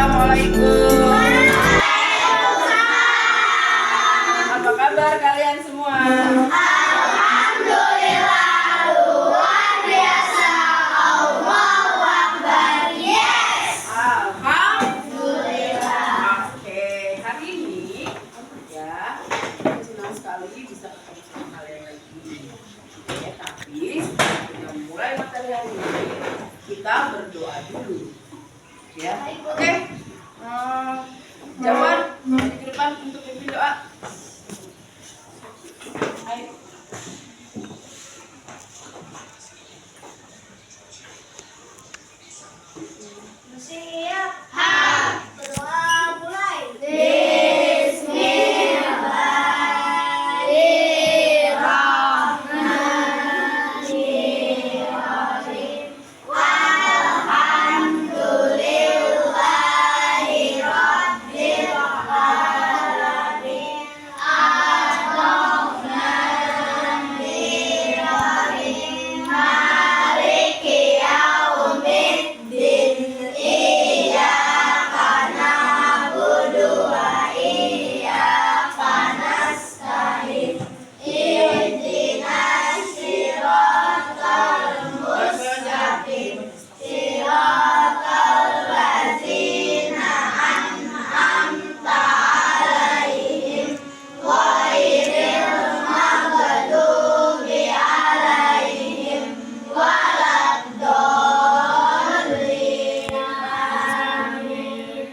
Assalamualaikum. Apa kabar kalian semua? Alhamdulillah, luar biasa. Allahu Akbar. Yes. Alhamdulillah. Oke, hari ini ya, saya senang sekali bisa ketemu sama kalian lagi. Ya, tapi sebelum kita mulai materi hari ini, kita berdoa dulu. Ya, oke. Jawaban di depan untuk pimpin doa. Ayo. Siap. Berdoa mulai. Bismillahirrahmanirrahim. Alhamdulillahirabbil alamin. Ar-Rahmanir-Rahim. Maliki yaumiddin. Iyyaka na'budu wa iyyaka nasta'in. Ihdinas siratal mustaqim. Siratal ladzina an'amta 'alaihim ghairil maghdubi 'alaihim waladdallin. Amin.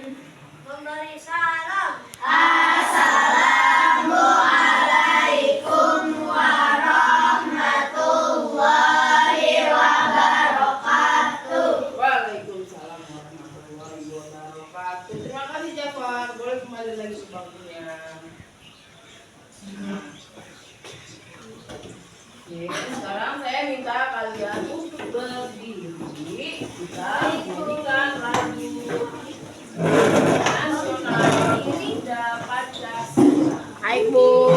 Memberi salam. Assalamualaikum warahmatullahi wabarakatuh. Waalaikumsalam warahmatullahi wabarakatuh. Terima kasih Jafar. Boleh kembali lagi ke bangkunya. Oke, sekarang saya minta kalian untuk berdiri. Kita nyanyikan lagu nasional Indah Pancasila. Hai Bu.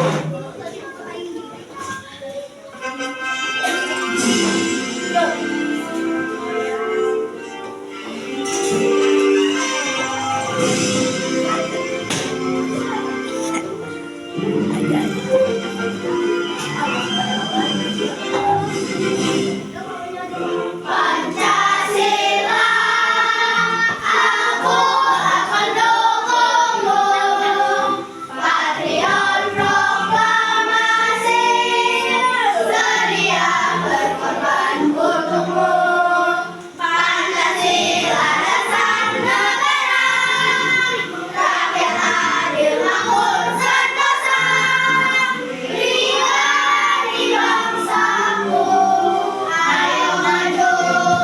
Pancasila, aku akan dukungmu. Patriot proklamasi, sedia berkorban untukmu. Pancasila dasar negara, rakyat adil makmur sentosa. Pribadi bangsaku, ayo maju,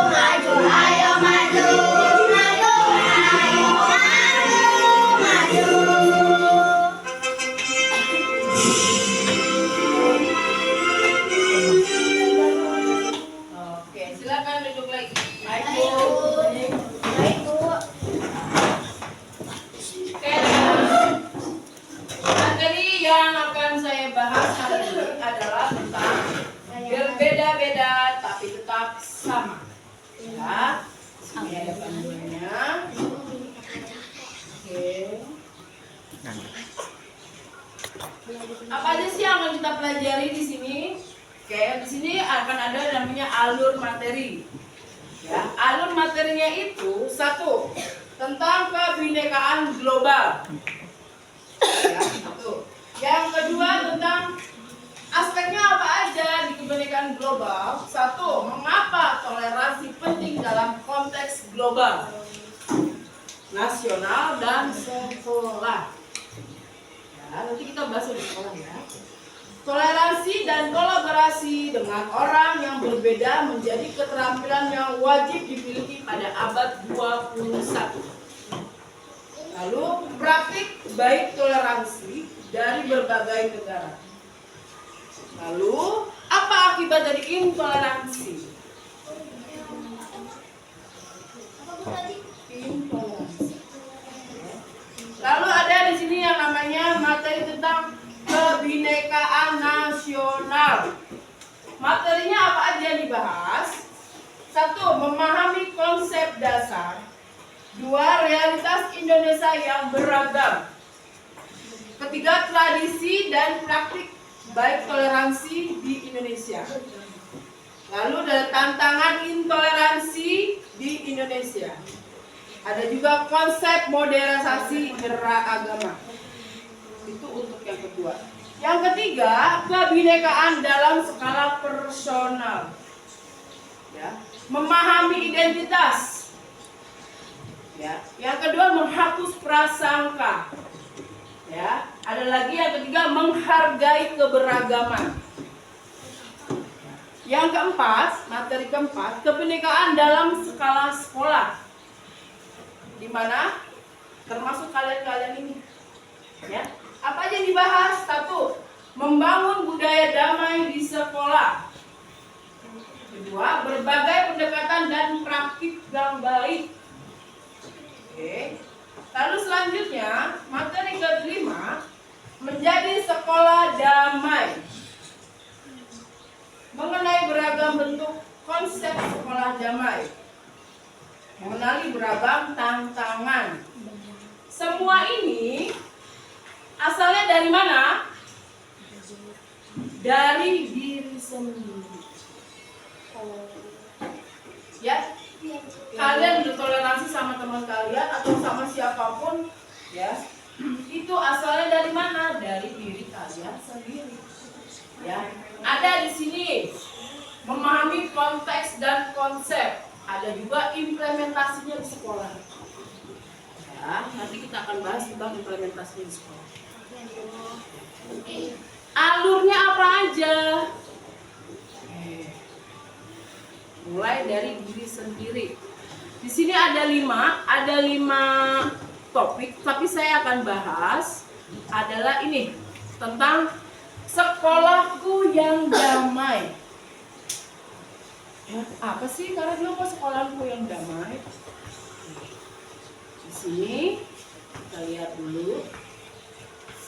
maju, ayo maju, maju, ayo maju, Oke, silakan duduk lagi. Hai Bu. maju. Oke, materi yang akan saya bahas hari ini adalah tentang berbeda-beda tapi tetap sama. Ya, ini ada panduannya. Oke. Apa aja sih yang akan kita pelajari di sini? Oke, di sini akan ada namanya alur materi. Ya, alur materinya itu satu tentang kebinekaan global. Ya, satu. Yang kedua tentang aspeknya apa aja di kebinekaan global. Satu, mengapa toleransi penting dalam konteks global, nasional dan sekolah. Ya, nanti kita bahas di sekolah ya. Toleransi dan kolaborasi dengan orang yang berbeda menjadi keterampilan yang wajib dimiliki pada abad 21. Lalu, praktik baik toleransi dari berbagai negara. Lalu, apa akibat dari intoleransi? Intoleransi. Lalu ada di sini yang namanya materi tentang kebinekaan nasional. Materinya apa aja yang dibahas? Satu, memahami konsep dasar. Dua, realitas Indonesia yang beragam. Ketiga, tradisi dan praktik baik toleransi di Indonesia. Lalu ada tantangan intoleransi di Indonesia. Ada juga konsep modernisasi beragama. Itu untuk yang kedua. Yang ketiga, kebinekaan dalam skala personal. Ya, memahami identitas. Ya, yang kedua menghapus prasangka. Ya, ada lagi yang ketiga menghargai keberagaman. Yang keempat, materi keempat, kebinekaan dalam skala sekolah. Di mana termasuk kalian-kalian ini. Ya. Apa aja yang dibahas? Satu, membangun budaya damai di sekolah. Kedua, berbagai pendekatan dan praktik yang baik. Oke. Lalu selanjutnya, materi kelima, menjadi sekolah damai. Mengenai beragam bentuk konsep sekolah damai. Mengenali beragam tantangan. Semua ini asalnya dari mana? Dari diri sendiri. Ya, kalian bertoleransi sama teman kalian atau sama siapapun, ya, itu asalnya dari mana? Dari diri kalian sendiri. Ya, ada di sini memahami konteks dan konsep. Ada juga implementasinya di sekolah. Ya, nanti kita akan bahas tentang implementasinya di sekolah. Alurnya apa aja? Mulai dari diri sendiri. Di sini ada lima topik, tapi saya akan bahas adalah ini tentang sekolahku yang damai. Ya, apa sih karena dulu sekolahku yang damai? Di sini kita lihat dulu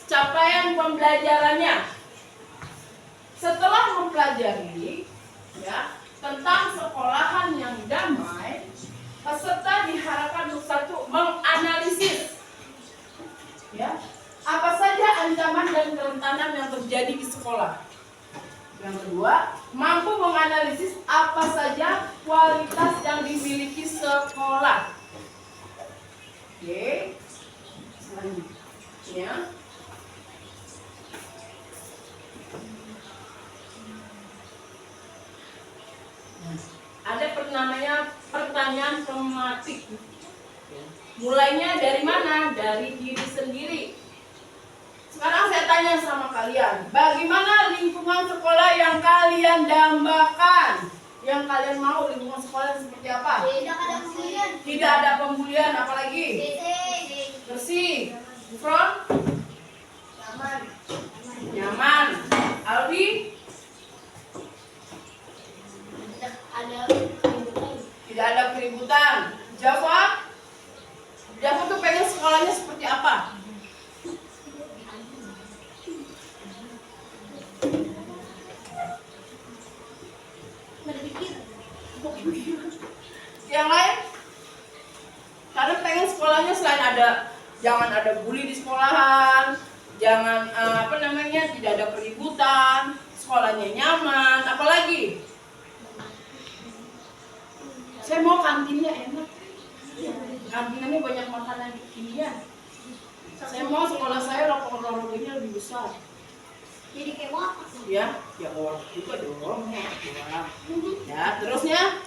capaian pembelajarannya. Setelah mempelajari, ya, tentang sekolahan yang damai, peserta diharapkan untuk satu menganalisis, ya, apa saja ancaman dan kerentanan yang terjadi di sekolah. Yang kedua, mampu menganalisis apa saja kualitas yang dimiliki sekolah. Oke, selanjutnya. Ada namanya pertanyaan tematik. Mulainya dari mana? Dari diri sendiri. Sekarang saya tanya sama kalian, bagaimana lingkungan sekolah yang kalian dambakan? Yang kalian mau lingkungan sekolah seperti apa? Tidak ada pembulian. Tidak ada pembulian, apalagi? Bersih. Front? Nyaman. Aldi? Tidak ada keributan. Jawab. Jawab tuh pengen sekolahnya seperti apa? Yang lain? Karena pengen sekolahnya selain ada, jangan ada bully di sekolahan, jangan tidak ada keributan, sekolahnya nyaman, apalagi? Saya mau kantinnya enak, kantinnya banyak makanan India. Saya mau sekolah saya lorong-lorongnya lebih besar. Jadi kayak apa? Ya work juga dong. Ya, terusnya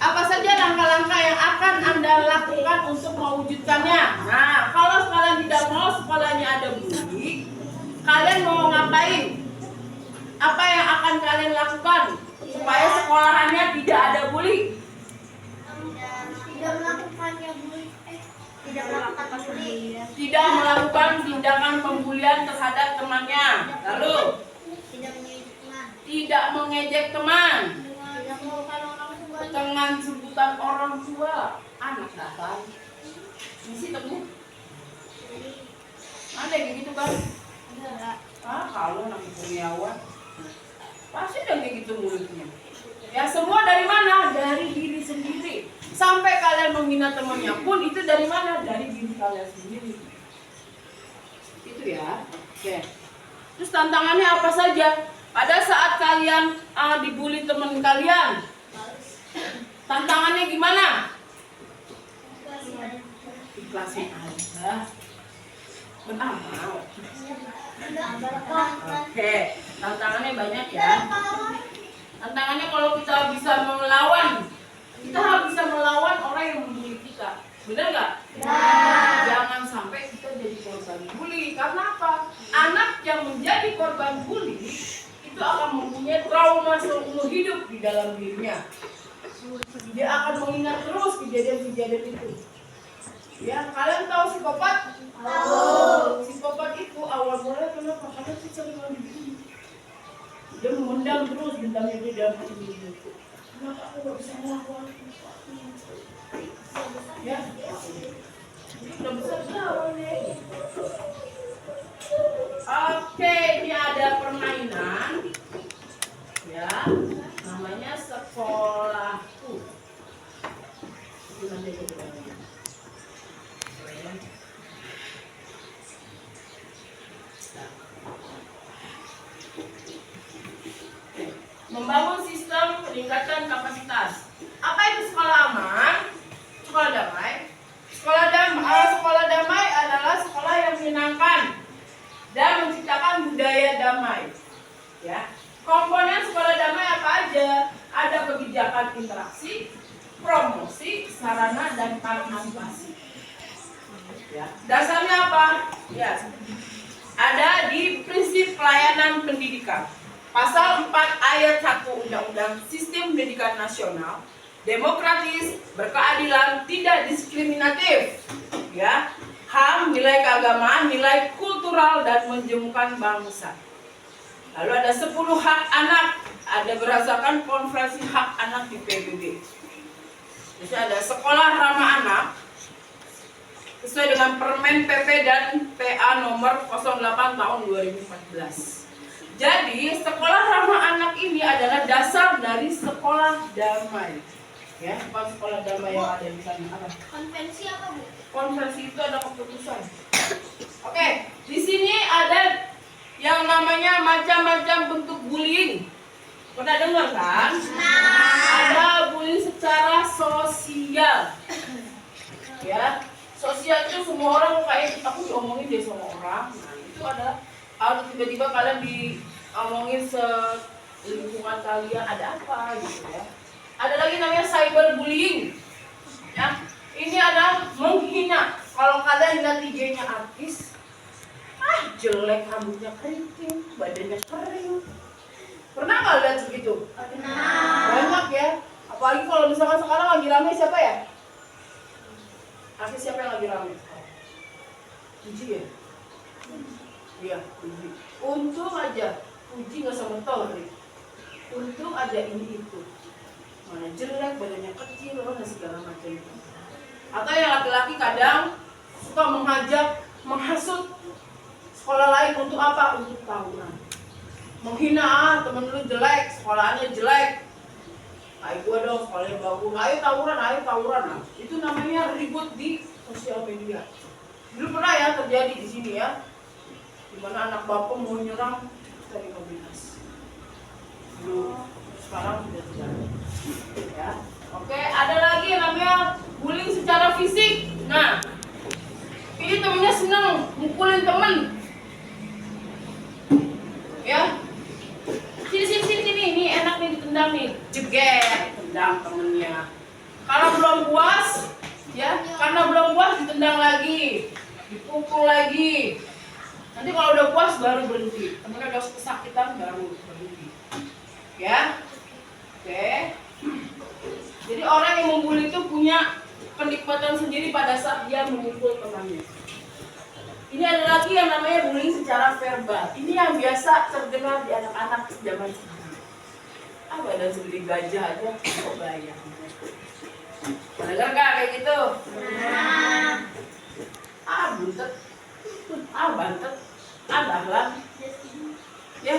apa saja langkah-langkah yang akan Anda lakukan untuk mewujudkannya? Nah, kalau kalian tidak mau sekolahnya ada bully, kalian mau ngapain? Apa yang akan kalian lakukan supaya sekolahannya tidak ada bully? Tidak melakukannya bully. Tidak melakukan bully. Tidak melakukan tindakan pembulian terhadap temannya. Lalu Tidak mengejek teman. tidak mengejek teman. Tidak melukai orang tua. Dengan sebutan orang tua. Anak dasar. Misi temu. Ada yang gitu kan? Kalau anak kurniawan pasti udah kayak gitu mulutnya. Ya semua dari mana? Dari diri sendiri. sampai kalian menghina temannya pun itu dari mana? Dari diri kalian sendiri. Itu ya. Oke. Terus tantangannya apa saja? Pada saat kalian dibully teman kalian, tantangannya gimana? Ikhlasin aja. Beramal. Oke, tantangannya banyak ya. Tantangannya kalau kita bisa melawan, kita harus bisa melawan orang yang membuli kita. Benar nggak? Jangan sampai kita jadi korban bully. Karena apa? Anak yang menjadi korban bully itu akan mempunyai trauma seumur hidup di dalam dirinya. Dia akan mengingat terus kejadian-kejadian itu. Ya, kalian tahu psikopat? Tahu. Psikopat itu awal mulanya kenapa? Karena dia sering begini. Dia memendam terus dendamnya di dalam hati dia. Kenapa aku nggak bisa melawan? Ya, ini udah besar awalnya. Oke, ini ada permainan. Ya, namanya sekolahku. Itu nanti kita lihat. Membangun sistem peningkatan kapasitas. Apa itu sekolah aman? Sekolah damai. Sekolah damai adalah sekolah yang menyenangkan dan menciptakan budaya damai. Ya. Komponen sekolah damai apa aja? Ada kebijakan interaksi, promosi, sarana dan partisipasi. Ya. Dasarnya apa? Ya. Ada di prinsip pelayanan pendidikan. Pasal 4 ayat 1 Undang-Undang Sistem Pendidikan Nasional, demokratis, berkeadilan, tidak diskriminatif. Ya. HAM, nilai keagamaan, nilai kultural dan menjemukkan bangsa. Lalu ada 10 hak anak, ada berdasarkan konferensi hak anak di PBB. Jadi ada sekolah ramah anak sesuai dengan Permen PP dan PA nomor 08 tahun 2014. Jadi sekolah ramah anak ini adalah dasar dari sekolah damai. Ya, bukan sekolah damai yang ada di sana. Apa? Konvensi apa, Bu? Konferensi itu ada keputusan. Oke, di sini ada yang namanya macam-macam bentuk bullying. Pernah dengar kan? Ada bullying secara sosial. Ya, sosial itu semua orang kayak aku diomongin deh sama orang. Nah, itu adalah tiba-tiba kalian diomongin lingkungan kalian, ada apa gitu ya. Ada lagi namanya cyberbullying. Ya, ini adalah menghina. Kalau kalian lihat IG-nya artis, jelek, rambutnya keriting, badannya kering. Pernah nggak lihat segitu? Pernah. Banyak ya. Apalagi kalau misalkan sekarang lagi rame siapa ya? Artis siapa yang lagi rame? Puji ya? Iya, Puji. Untung aja Puji nggak sama Tori. Untung aja ini itu. Mana jelek, badannya kecil, dan segala macam. Atau yang laki-laki kadang suka menghasut sekolah lain untuk apa? Untuk tawuran. Menghina, temen lu jelek, sekolahnya jelek. Ayo gua dong, sekolahnya bagus. Ayo tawuran. Nah, itu namanya ribut di sosial media. Dulu pernah ya terjadi di sini ya. Dimana anak bapak mau nyerang dari komunitas. Dulu, sekarang sudah terjadi. Ya. Oke, ada lagi yang namanya bullying secara fisik. Nah, ini temennya seneng mukulin temen. Ya, sini, ini enak nih ditendang nih, jeger, tendang temennya. Karena belum puas, ya, ditendang lagi, dipukul lagi. Nanti kalau udah puas baru berhenti. Temennya udah kesakitan baru berhenti. Ya, oke. Jadi orang yang membuli itu punya kenikmatan sendiri pada saat dia memukul temannya. Ini ada lagi yang namanya bullying secara verbal. Ini yang biasa terdengar di anak-anak zaman sekarang. Badan segede gajah aja, kok bayang. Dengar nggak kayak gitu? Buntet, bantet, dahlan. Ya,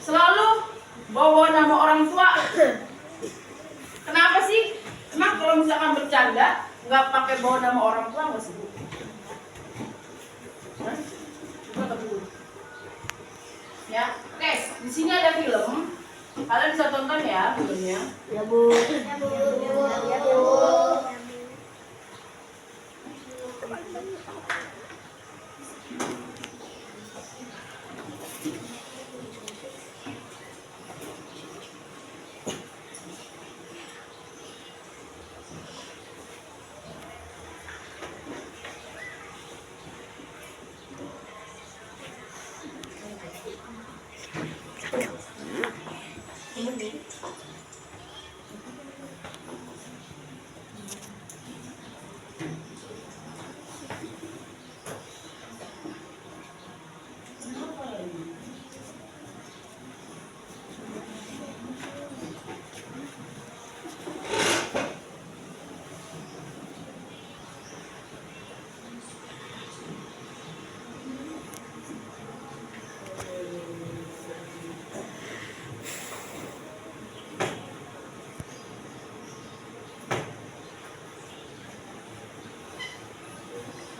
selalu bawa nama orang tua. Kenapa sih? Emang kangen sama orang tua nggak sih Bu? Hah? Coba ke Bu. Ya, oke. Di sini ada film. Kalian bisa tonton ya filmnya. Ya Bu. Ya Bu. Ya Bu.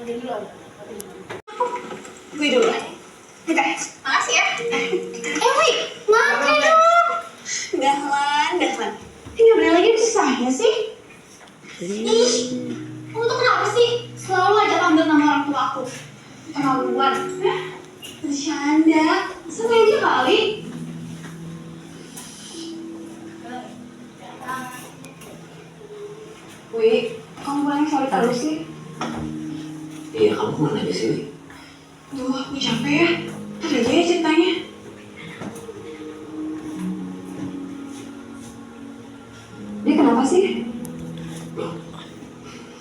Udah dulu aja. Gue dulu. Udah, makasih ya. Wih, makan dong. Dahlan. Ini nggak berani lagi susahnya sih. Ih, kamu tuh kenapa sih? Selalu aja ambil nama orang tua aku. Keterlaluan. Bercanda. Sengaja kali. Wih, kamu paling sorry terus sih. Iya, kamu kemana aja sih, Wi? Duh, aku capek ya. Ada aja ya ceritanya. Dia kenapa sih? Loh,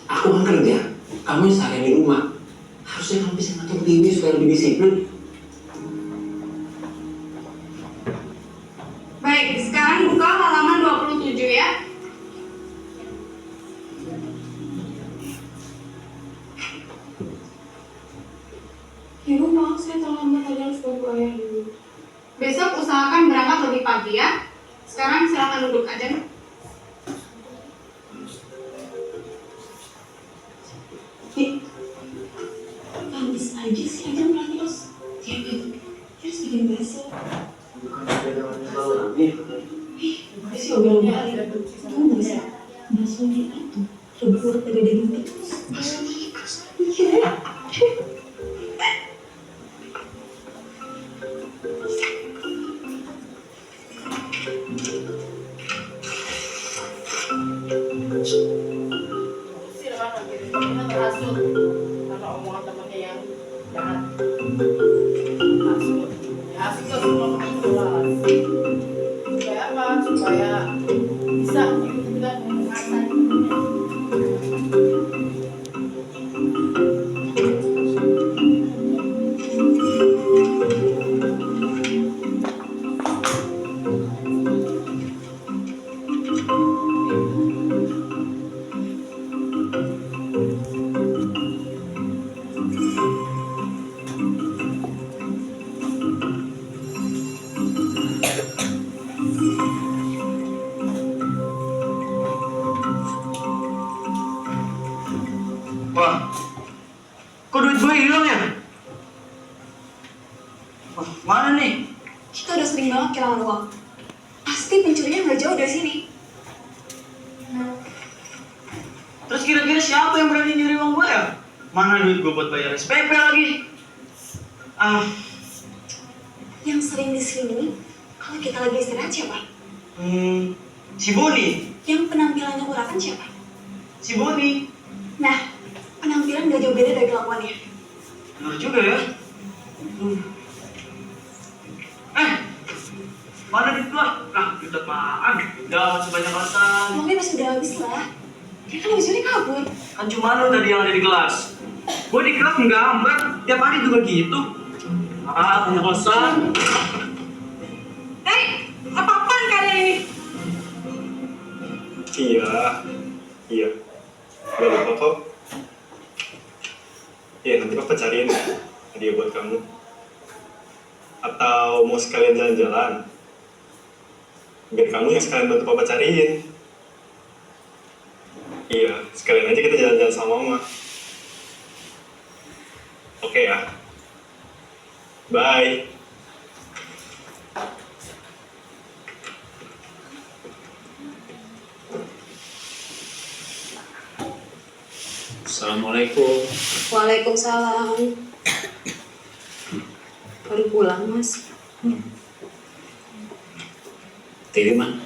aku kan kerja. Kamu yang seharian di rumah. Harusnya kamu bisa ngatur diri supaya lebih disiplin. Baik, sekarang buka halaman 27 ya. Ibu, maaf saya terlambat tadi harus bantu ayah dulu. Besok usahakan berangkat lebih pagi ya. Sekarang silakan duduk aja. Habis aja sih aja mulai terus. Dia terus bikin bakso. Bukan ada namanya baru lagi. Sih obrolannya kamu nggak bisa baksonya itu lebih urut dari daging tikus. Baksonya tikus. Iya. Usir mana gitu. Kita terhasut karena omongan temannya yang jahat. Hasut. Ya hasut lah semua teman kelas. Supaya apa? Supaya bisa kita mengasah temannya. Wah, kok duit gue hilang ya? Wah, mana nih? Kita udah sering banget kehilangan uang. Pasti pencurinya nggak jauh dari sini. Terus kira-kira siapa yang berani nyuri uang gue ya? Mana duit gue buat bayar SPP lagi? Yang sering di sini, kalau kita lagi istirahat siapa? Si Boni. Yang penampilannya urakan siapa? Si Boni. Nah, penampilan nggak jauh beda dari kelakuannya. Bener juga ya. Mana duit gue? Nah, duit apaan? Udah sebanyak alasan. Uangnya masih udah habis lah. Dia kan habis ini kabur. Kan cuma lu tadi yang ada di kelas. Gue di kelas nggambar, tiap hari juga gitu. Banyak alasan. Apa-apaan kalian ini? Iya, gak lupa kok. Ya nanti papa cariin hadiah buat kamu. Atau mau sekalian jalan-jalan? Biar kamu yang sekalian bantu papa cariin. Iya, sekalian aja kita jalan-jalan sama Mama. Oke ya. Bye. Assalamualaikum. Waalaikumsalam. Baru pulang, Mas. Tiwi mana?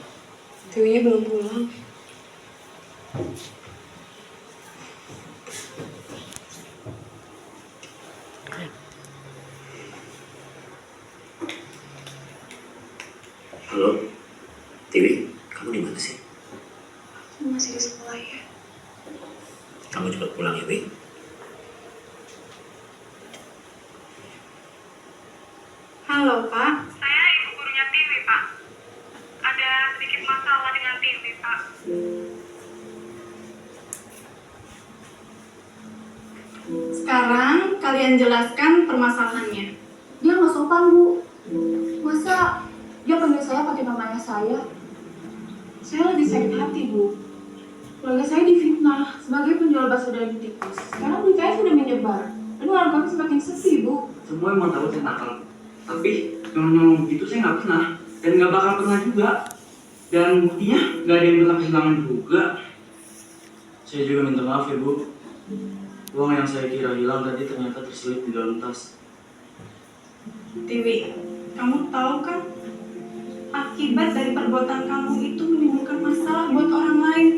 Tiwinya belum pulang. Halo, Tiwi, kamu di mana sih? Masih di sekolah ya? Kamu cepat pulang ya, Wi. Halo, Pak. Saya ibu gurunya Tiwi, Pak. Ada sedikit masalah dengan Tiwi, Pak. Sekarang kalian jelaskan permasalahannya. Dia nggak sopan, Bu. Masa dia panggil saya pakai namanya saya? Saya lagi sakit hati, Bu. Keluarga saya difitnah sebagai penjual bakso daging tikus. Sekarang beritanya sudah menyebar. Dan warga kami semakin sepi, Bu. Semua emang tahu saya nakal. Tapi nyolong begitu saya nggak pernah. Dan nggak bakal pernah juga. Dan buktinya nggak ada yang pernah kehilangan juga. Saya juga minta maaf ya, Bu. Uang yang saya kira hilang tadi ternyata terselip di dalam tas. Tiwi, kamu tahu kan? Akibat dari perbuatan kamu itu menimbulkan masalah buat orang lain.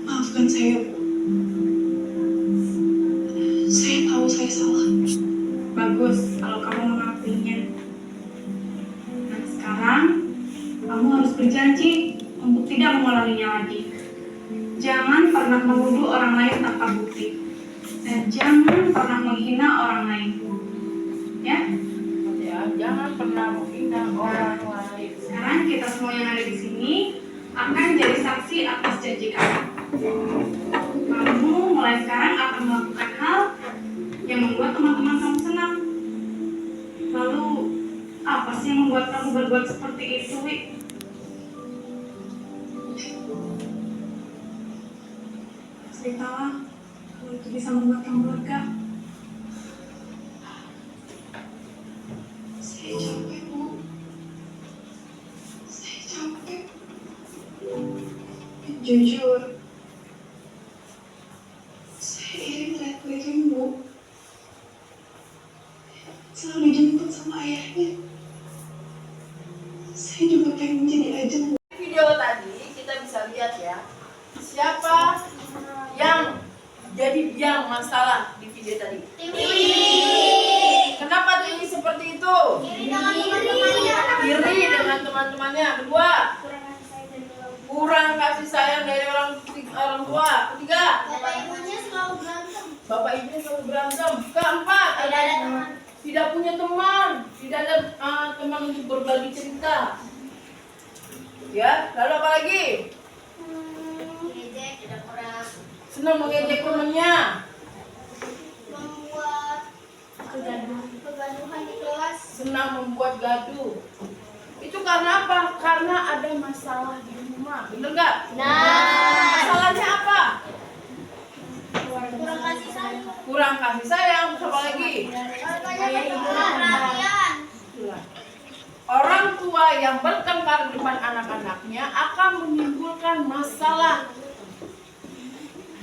Maafkan saya, Bu. Saya tahu saya salah. Bagus kalau kamu mengakuinya. Nah, sekarang kamu harus berjanji untuk tidak mengulanginya lagi. Jangan pernah menuduh orang lain tanpa bukti. Dan jangan pernah menghina orang lain. Ya? Ya, jangan pernah menghina orang lain. Sekarang kita semua yang ada di sini akan jadi saksi atas janji kamu. Kamu mulai sekarang akan melakukan hal yang membuat teman-teman kamu senang. Lalu, apa sih yang membuat kamu berbuat seperti itu, Wi? Ceritalah, kalau itu bisa membuat kamu lega. Saya capek, Bu. Saya capek. Jujur, saya iri melihat Wirim, Bu. Selalu dijemput sama ayahnya. Saya juga pengen menjadi ajeng, Bu. Video tadi kita bisa lihat ya, siapa yang jadi biang masalah di video tadi. Kenapa Tiwi seperti itu? Iri dengan teman-temannya. Kedua, kurang kasih sayang dari orang tua. Ketiga, bapak ibunya selalu berantem. Keempat, tidak punya teman, tidak ada teman untuk berbagi cerita. Ya, lalu apa lagi? Senang mengejek temannya. Senang membuat gaduh. Itu karena apa? Karena ada masalah di rumah. Bener nggak? Masalahnya apa? Kurang kasih sayang. Apa lagi? Orang tua yang bertengkar di depan anak-anaknya akan menimbulkan masalah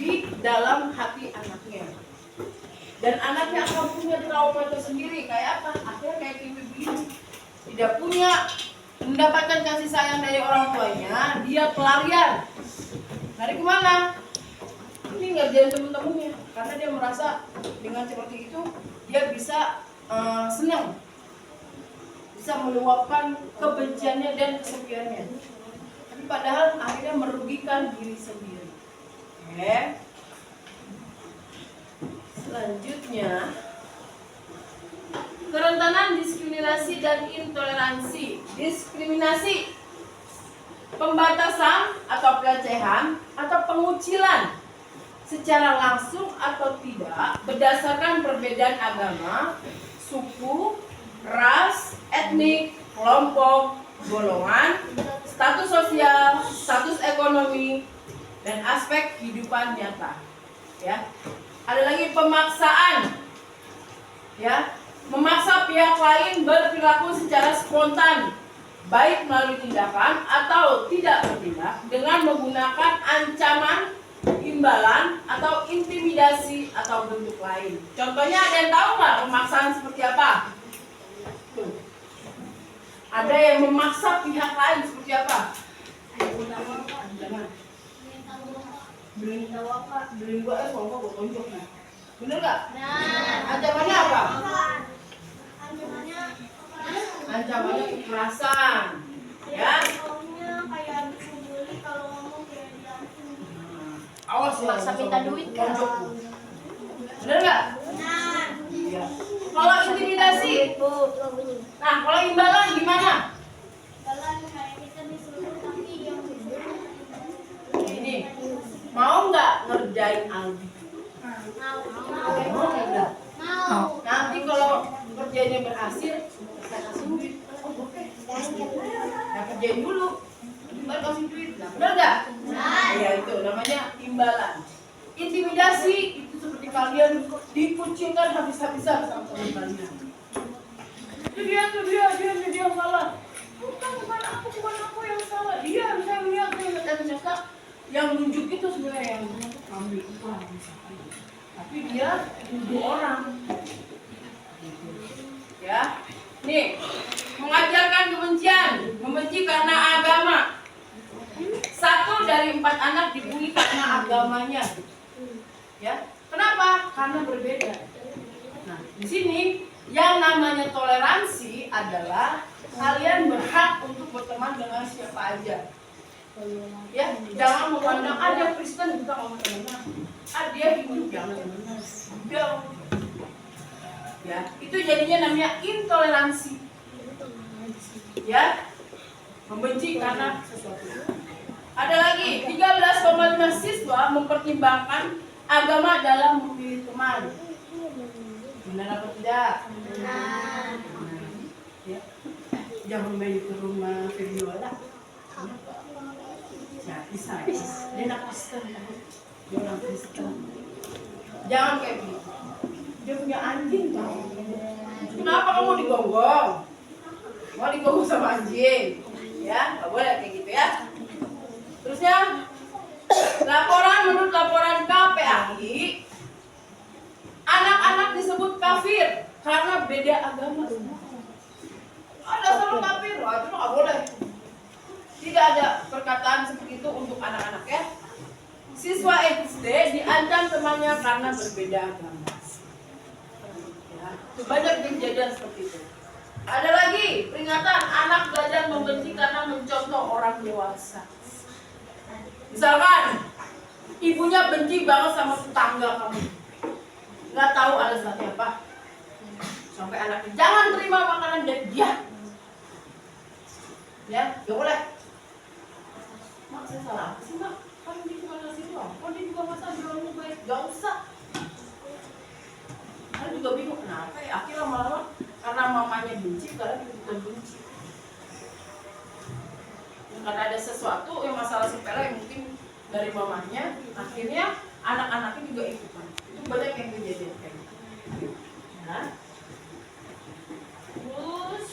di dalam hati anaknya, dan anaknya akan punya trauma tersendiri. Kayak apa? Akhirnya kayak Tiwi begini, tidak punya mendapatkan kasih sayang dari orang tuanya, dia pelarian. Lari kemana? Ini ngerjain temen-temennya, karena dia merasa dengan seperti itu dia bisa senang, bisa meluapkan kebenciannya dan kesepiannya. Tapi padahal akhirnya merugikan diri sendiri. Oke. Selanjutnya, kerentanan diskriminasi dan intoleransi. Diskriminasi, pembatasan atau pelecehan atau pengucilan secara langsung atau tidak berdasarkan perbedaan agama, suku, ras, etnik, kelompok, golongan, status sosial, status ekonomi, dan aspek kehidupan nyata. Ya. Ada lagi pemaksaan. Ya, memaksa pihak lain berperilaku secara spontan, baik melalui tindakan atau tidak bertindak dengan menggunakan ancaman, imbalan, atau intimidasi atau bentuk lain. Contohnya ada yang tahu nggak pemaksaan seperti apa? Tuh. Ada yang memaksa pihak lain seperti apa? Jangan. Beliin gua kalau gua tonjok nih. Bener nggak? Ancamannya apa? Ancamannya kekerasan. Ya. Awas ya, Maksa minta duit kan? tonjok. Bener nggak? Iya. Kalau intimidasi, nah kalau imbalan gimana? Ini mau nggak ngerjain Aldi? Mau nggak? Nanti kalau kerjanya berhasil, saya kasih duit. Oh oke. Nah kerjain dulu, baru kasih duit. Nah benar nggak? Ya itu namanya imbalan. Intimidasi itu seperti kalian dikucilkan habis-habisan sama teman kalian. Itu dia salah. Bukan aku yang salah. Dia saya lihat ternyata yang nunjuk itu sebenarnya yang kami itu tapi dia nuduh orang. Ya, nih mengajarkan kebencian, membenci karena agama. 1 dari 4 anak dibully karena agamanya. Ya, kenapa? Karena berbeda. Nah, di sini yang namanya toleransi adalah kalian berhak untuk berteman dengan siapa aja. Ya, jangan memandang ada Kristen kita mau teman. Dia Hindu jangan teman. Jauh. Ya, itu jadinya namanya intoleransi. Ya, membenci karena sesuatu. Ada lagi 13,5 siswa mempertimbangkan agama dalam memilih teman. Benar apa tidak? Benar. Ya. Jangan main ke rumah Febiola. Ya, bisa. Dia anak Kristen. Dia orang Kristen. Jangan kayak begitu. Dia punya anjing tau. Kenapa kamu digonggong? Mau digonggong sama anjing? Ya, nggak boleh kayak gitu ya. Terusnya, menurut laporan KPAI, anak-anak disebut kafir karena beda agama. Ada selalu kafir, wah itu nggak boleh. Tidak ada perkataan seperti itu untuk anak-anak ya. Siswa SD diancam temannya karena berbeda agama. Ya, banyak kejadian seperti itu. Ada lagi peringatan anak belajar membenci karena mencontoh orang dewasa. Misalkan ibunya benci banget sama tetangga kamu, nggak tahu alasannya apa, sampai anaknya jangan terima makanan dari dia. Ya, gak boleh. Mak, saya salah apa sih mak? Kan dia cuma ngasih doang. Oh dia juga masa bilangnya baik, gak usah. Kalian juga bingung kenapa ya? Akhirnya lama-lama karena mamanya benci, kalian juga benci. Karena ada sesuatu yang masalah sepele yang mungkin dari mamanya, akhirnya anak-anaknya juga ikutan. Itu banyak yang kejadian kayak gitu. Nah, terus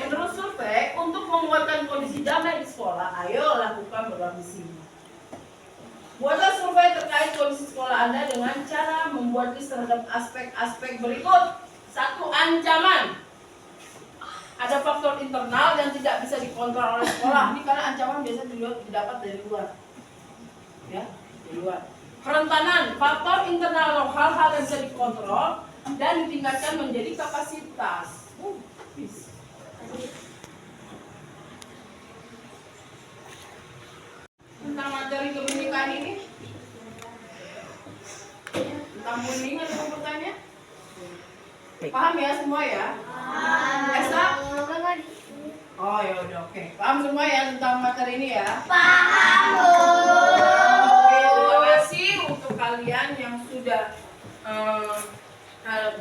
menurut survei untuk menguatkan kondisi damai di sekolah, ayo lakukan beberapa misi. Buatlah survei terkait kondisi sekolah Anda dengan cara membuat list terhadap aspek-aspek berikut. 1. Ancaman. Ada faktor internal yang tidak bisa dikontrol oleh sekolah. Ini karena ancaman biasanya didapat dari luar. Ya, dari luar. Kerentanan, faktor internal hal-hal yang bisa dikontrol dan ditingkatkan menjadi kapasitas. Tentang materi kebinekaan ini, tentang bullying ada yang bertanya? Paham ya semua ya? Esa? Oh ya udah oke. Paham semua ya tentang materi ini ya? Paham, Bu. Oke, terima kasih untuk kalian yang sudah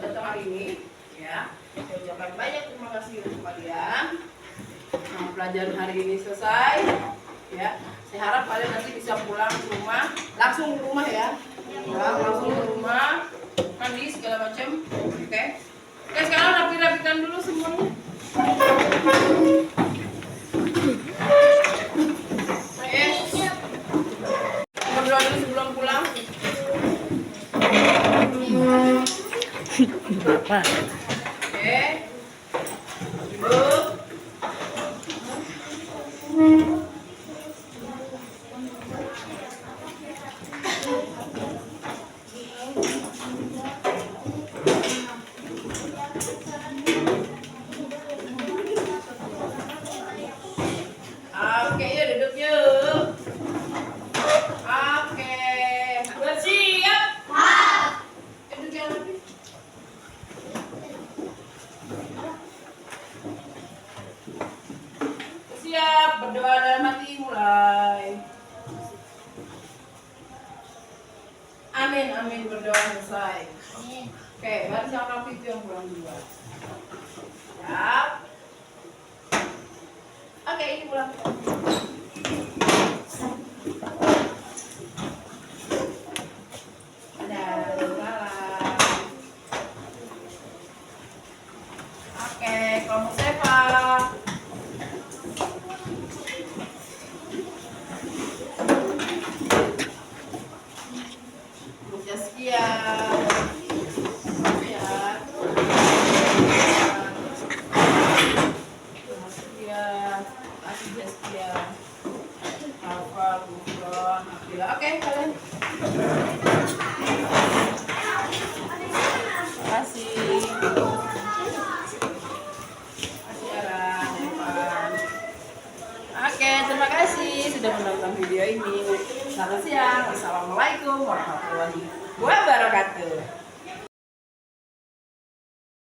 datang hari ini ya. Saya ucapkan banyak terima kasih untuk kalian. Pelajaran hari ini selesai. Ya, saya harap kalian nanti bisa pulang ke rumah, langsung ke rumah ya. Langsung ke rumah, mandi segala macam. Oke. Oke, sekarang rapi-rapikan dulu semuanya. Oke. Berdoa dulu sebelum pulang. Oke. Dulu. Oke, yuk duduk yuk. Oke, udah siap? Duduk yang rapi. Siap, berdoa dalam hati mulai. Amin, amin, berdoa selesai. Oke, baris yang rapi itu yang pulang duluan. Siap. Oke, ini pulang. Oke, kelompok sepak. Grup Jaskia. Jaskia. Alfa, Gufron, Akila. Oke, kalian. Terima kasih. Oke, terima kasih sudah menonton video ini. Selamat siang. Assalamualaikum warahmatullahi wabarakatuh.